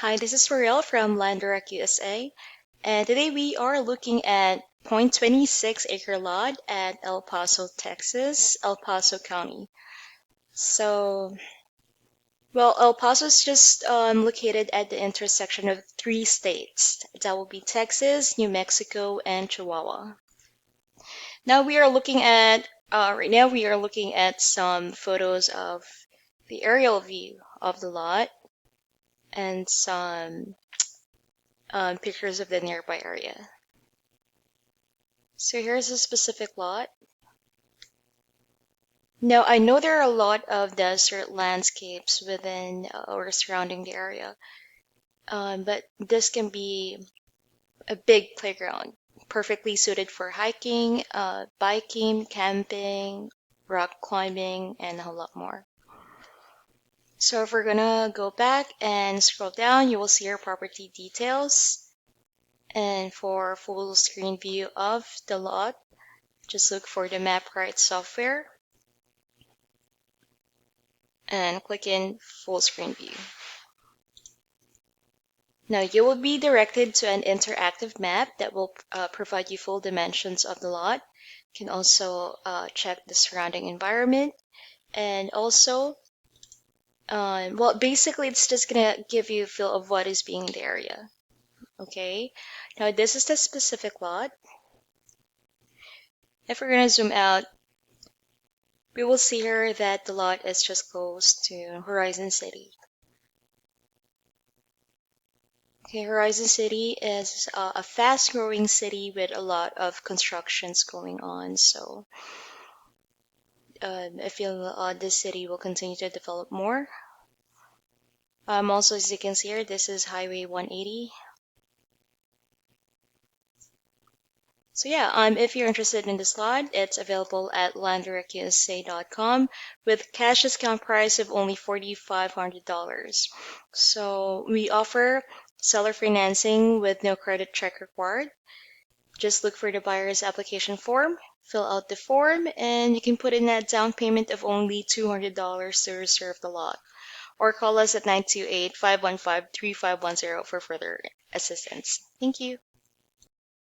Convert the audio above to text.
Hi, this is Mariel from Land USA, and today we are looking at 0.26 acre lot at El Paso, Texas, El Paso County. So, El Paso is just located at the intersection of three states. That will be Texas, New Mexico, and Chihuahua. Now we are looking at right now we are looking at some photos of the aerial view of the lot and some pictures of the nearby area. So here's a specific lot. Now I know there are a lot of desert landscapes within or surrounding the area, but this can be a big playground, perfectly suited for hiking, biking, camping, rock climbing, and a whole lot more. So if we're gonna go back and scroll down, you will see our property details. And for full screen view of the lot, just look for the MapRight software and click in full screen view. Now you will be directed to an interactive map that will provide you full dimensions of the lot. You can also check the surrounding environment, and also basically it's just gonna give you a feel of what is being in the area. Okay, now this is the specific lot. If we're gonna zoom out, we will see here that the lot is just close to Horizon City. Okay, Horizon City is a fast-growing city with a lot of constructions going on. So I feel this city will continue to develop more. Also, as you can see here, this is Highway 180. So yeah, if you're interested in this lot, it's available at landdirectusa.com with cash discount price of only $4,500. So we offer seller financing with no credit check required. Just look for the buyer's application form, fill out the form, and you can put in a down payment of only $200 to reserve the lot. Or call us at 928-515-3510 for further assistance. Thank you.